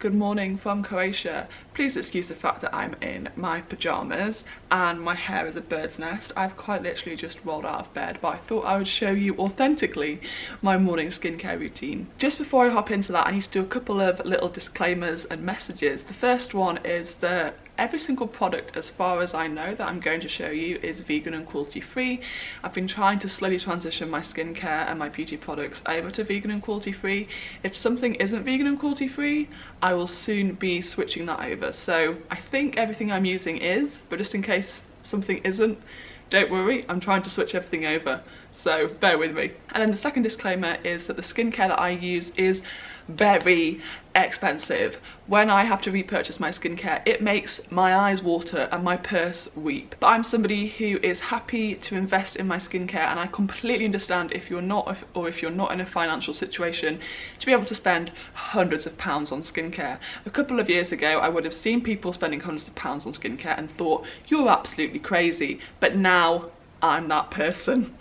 Good morning from Croatia. Please excuse the fact that I'm in my pyjamas and my hair is a bird's nest. I've quite literally just rolled out of bed, but I thought I would show you authentically my morning skincare routine. Just before I hop into that, I need to do a couple of little disclaimers and messages. The first one is that every single product, as far as I know, that I'm going to show you is vegan and cruelty free. I've been trying to slowly transition my skincare and my beauty products over to vegan and cruelty free. If something isn't vegan and cruelty free, I will soon be switching that over. So I think everything I'm using is, but just in case something isn't, don't worry, I'm trying to switch everything over, so bear with me. And then the second disclaimer is that the skincare that I use is very expensive. When I have to repurchase my skincare, it makes my eyes water and my purse weep. But I'm somebody who is happy to invest in my skincare, and I completely understand if you're not, or if you're not in a financial situation to be able to spend hundreds of pounds on skincare. A couple of years ago, I would have seen people spending hundreds of pounds on skincare and thought, you're absolutely crazy. But now I'm that person.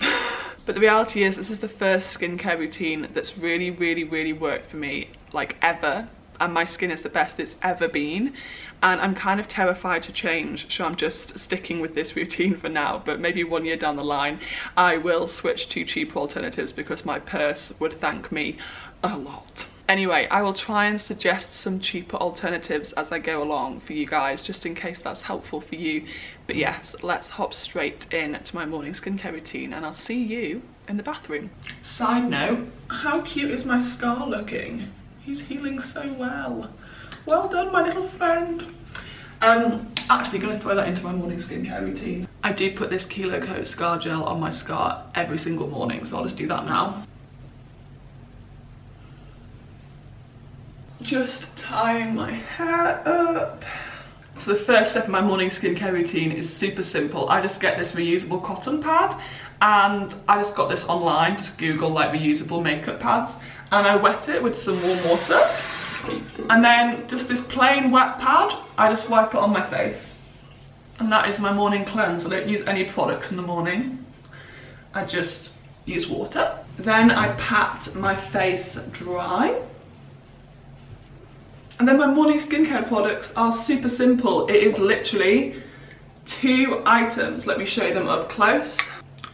But the reality is, this is the first skincare routine that's really worked for me, like ever, and my skin is the best it's ever been, and I'm kind of terrified to change, so I'm just sticking with this routine for now. But maybe 1 year down the line I will switch to cheaper alternatives because my purse would thank me a lot. Anyway, I will try and suggest some cheaper alternatives as I go along for you guys, just in case that's helpful for you. But yes, let's hop straight in to my morning skincare routine, and I'll see you in the bathroom. Side note, how cute is my scar looking? He's healing so well. Well done, my little friend. Actually gonna throw that into my morning skincare routine. I do put this Kilo Coat Scar Gel on my scar every single morning, so I'll just do that now. Just tying my hair up. So the first step in my morning skincare routine is super simple. I just get this reusable cotton pad, and I just got this online, just Google like reusable makeup pads, and I wet it with some warm water, and then just this plain wet pad, I just wipe it on my face. And that is my morning cleanse. I don't use any products in the morning, I just use water. Then I pat my face dry. And then my morning skincare products are super simple. It is literally 2 items. Let me show you them up close.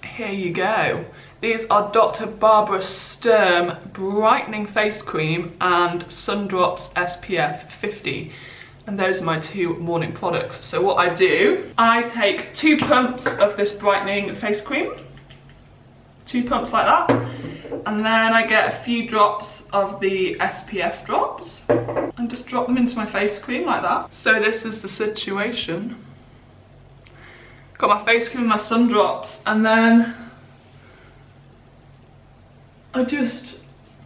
Here you go. These are Dr. Barbara Sturm Brightening Face Cream and Sun Drops SPF 50. And those are my 2 morning products. So what I do, I take 2 pumps of this brightening face cream. 2 pumps like that. And then I get a few drops of the SPF drops and just drop them into my face cream like that. So this is the situation. Got my face cream and my sun drops, and then I just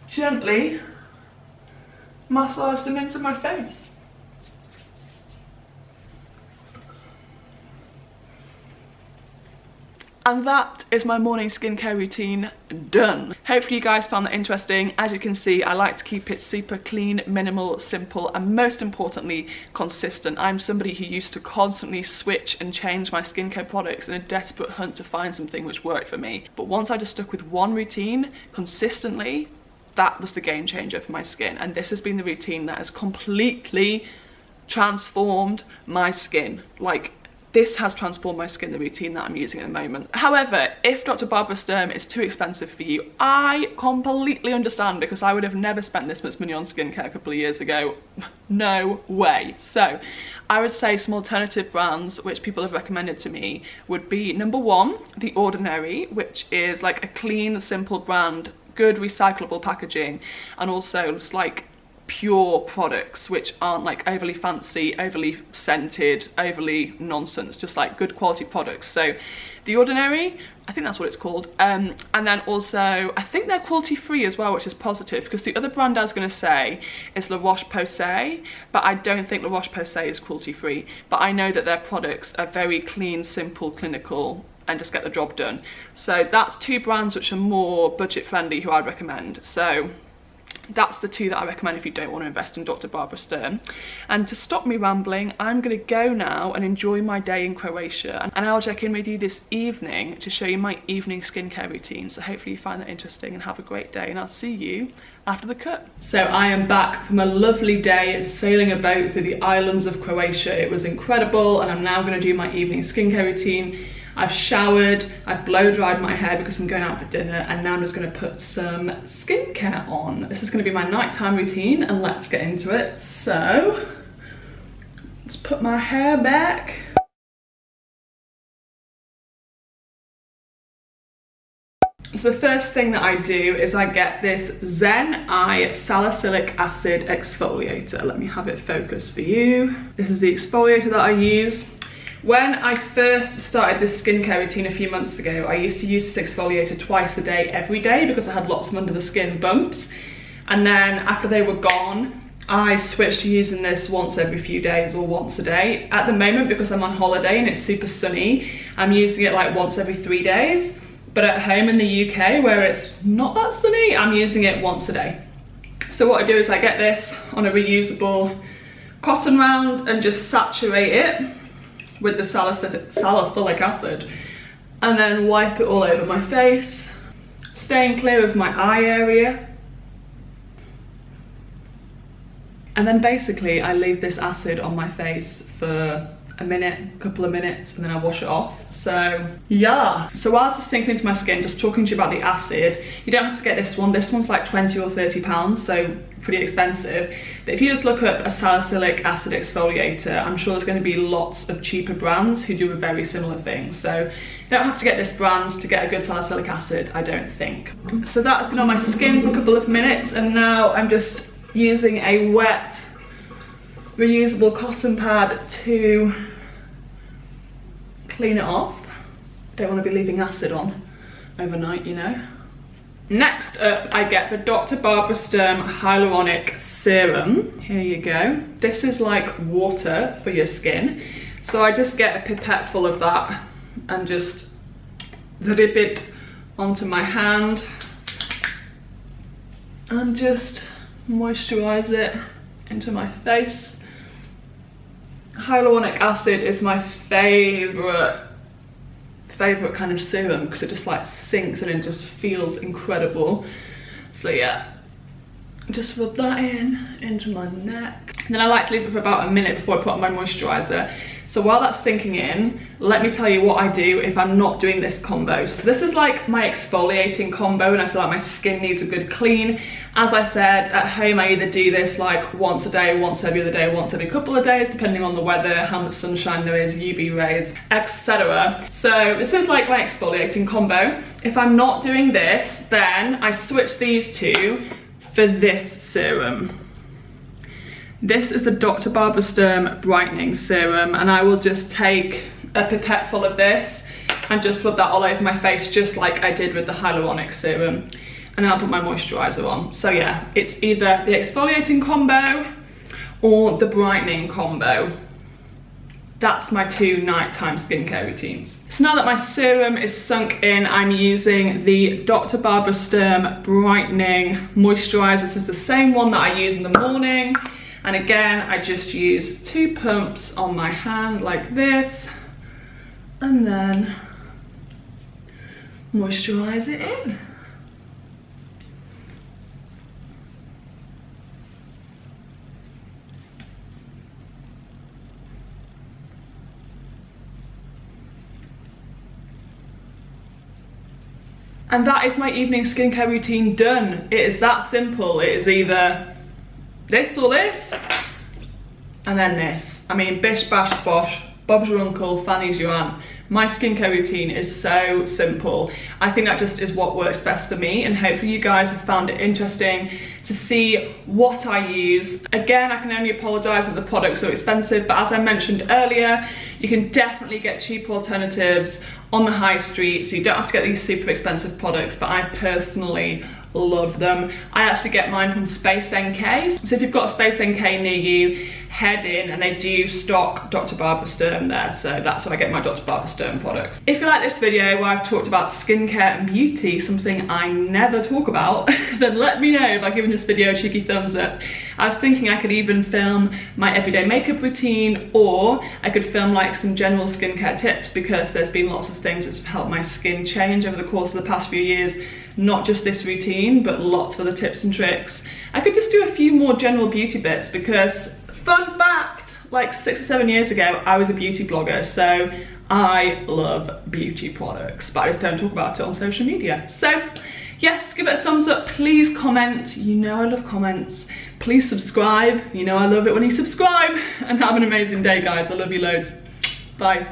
gently massage them into my face. And that is my morning skincare routine done. Hopefully you guys found that interesting. As you can see, I like to keep it super clean, minimal, simple, and most importantly, consistent. I'm somebody who used to constantly switch and change my skincare products in a desperate hunt to find something which worked for me. But once I just stuck with one routine consistently, that was the game changer for my skin. And this has been the routine that has completely transformed my skin. Like, this has transformed my skin, the routine that I'm using at the moment. However, if Dr. Barbara Sturm is too expensive for you, I completely understand, because I would have never spent this much money on skincare a couple of years ago. No way. So I would say some alternative brands which people have recommended to me would be, number 1, The Ordinary, which is like a clean, simple brand, good recyclable packaging, and also it's like pure products which aren't like overly fancy, overly scented, overly nonsense, just like good quality products. So The Ordinary, I think that's what it's called, and then also I think they're cruelty free as well, which is positive, because the other brand I was going to say is La Roche-Posay, but I don't think La Roche-Posay is cruelty free, but I know that their products are very clean, simple, clinical, and just get the job done. So that's 2 brands which are more budget friendly who I'd recommend. So That's the two that I recommend if you don't want to invest in Dr. Barbara Sturm. And to stop me rambling, I'm going to go now and enjoy my day in Croatia, and I'll check in with you this evening to show you my evening skincare routine. So hopefully you find that interesting and have a great day, and I'll see you after the cut. So I am back from a lovely day sailing a boat through the islands of Croatia. It was incredible, and I'm now going to do my evening skincare routine. I've showered, I've blow dried my hair because I'm going out for dinner, and now I'm just going to put some skincare on. This is going to be my nighttime routine, and let's get into it. So let's put my hair back. So the first thing that I do is I get this Zanna salicylic acid exfoliator. Let me have it focus for you. This is the exfoliator that I use. When I first started this skincare routine a few months ago, I used to use this exfoliator twice a day, every day, because I had lots of under the skin bumps. And then after they were gone, I switched to using this once every few days or once a day. At the moment, because I'm on holiday and it's super sunny, I'm using it like once every 3 days. But at home in the UK, where it's not that sunny, I'm using it once a day. So what I do is I get this on a reusable cotton round and just saturate it with the salicylic acid, and then wipe it all over my face, staying clear of my eye area. And then basically I leave this acid on my face for a minute, a couple of minutes, and then I wash it off. So yeah, so whilst it's sinking into my skin, just talking to you about the acid, you don't have to get this one. This one's like 20 or 30 pounds, so pretty expensive. But if you just look up a salicylic acid exfoliator, I'm sure there's going to be lots of cheaper brands who do a very similar thing. So you don't have to get this brand to get a good salicylic acid, I don't think. So that has been on my skin for a couple of minutes, and now I'm just using a wet reusable cotton pad to clean it off. Don't want to be leaving acid on overnight, you know. Next up, I get the Dr. Barbara Sturm Hyaluronic Serum. Here you go. This is like water for your skin. So I just get a pipette full of that and just drip it onto my hand and just moisturize it into my face. Hyaluronic acid is my favorite kind of serum because it just like sinks and it just feels incredible. So yeah, just rub that into my neck. And then I like to leave it for about a minute before I put on my moisturizer. So while that's sinking in, let me tell you what I do if I'm not doing this combo. So this is like my exfoliating combo, and I feel like my skin needs a good clean. As I said, at home I either do this like once a day, once every other day, once every couple of days, depending on the weather, how much sunshine there is, UV rays, etc. So this is like my exfoliating combo. If I'm not doing this, then I switch these two for this serum. This is the Dr. Barbara Sturm Brightening Serum, and I will just take a pipette full of this and just rub that all over my face, just like I did with the hyaluronic serum. And then I'll put my moisturizer on. So yeah, it's either the exfoliating combo or the brightening combo. That's my two nighttime skincare routines. So now that my serum is sunk in, I'm using the Dr. Barbara Sturm Brightening Moisturizer. This is the same one that I use in the morning. And again, I just use 2 pumps on my hand like this, and then moisturize it in. And that is my evening skincare routine done. It is that simple. It is either this or this, and then this. I mean, bish bash bosh, Bob's your uncle, Fanny's your aunt. My skincare routine is so simple. I think that just is what works best for me, and hopefully you guys have found it interesting to see what I use. Again, I can only apologise that the products are expensive, but as I mentioned earlier, you can definitely get cheaper alternatives on the high street, so you don't have to get these super expensive products, but I personally love them. I actually get mine from Space NK. So if you've got a Space NK near you, head in, and they do stock Dr. Barbara Sturm there, so that's where I get my Dr. Barbara Sturm products. If you like this video where I've talked about skincare and beauty, something I never talk about, then let me know by giving this video a cheeky thumbs up. I was thinking I could even film my everyday makeup routine, or I could film like some general skincare tips, because there's been lots of things that's helped my skin change over the course of the past few years. Not just this routine, but lots of other tips and tricks. I could just do a few more general beauty bits, because fun fact, like 6 or 7 years ago, I was a beauty blogger, so I love beauty products, but I just don't talk about it on social media. So yes, give it a thumbs up, please comment, you know I love comments. Please subscribe, you know I love it when you subscribe, and have an amazing day guys, I love you loads. Bye.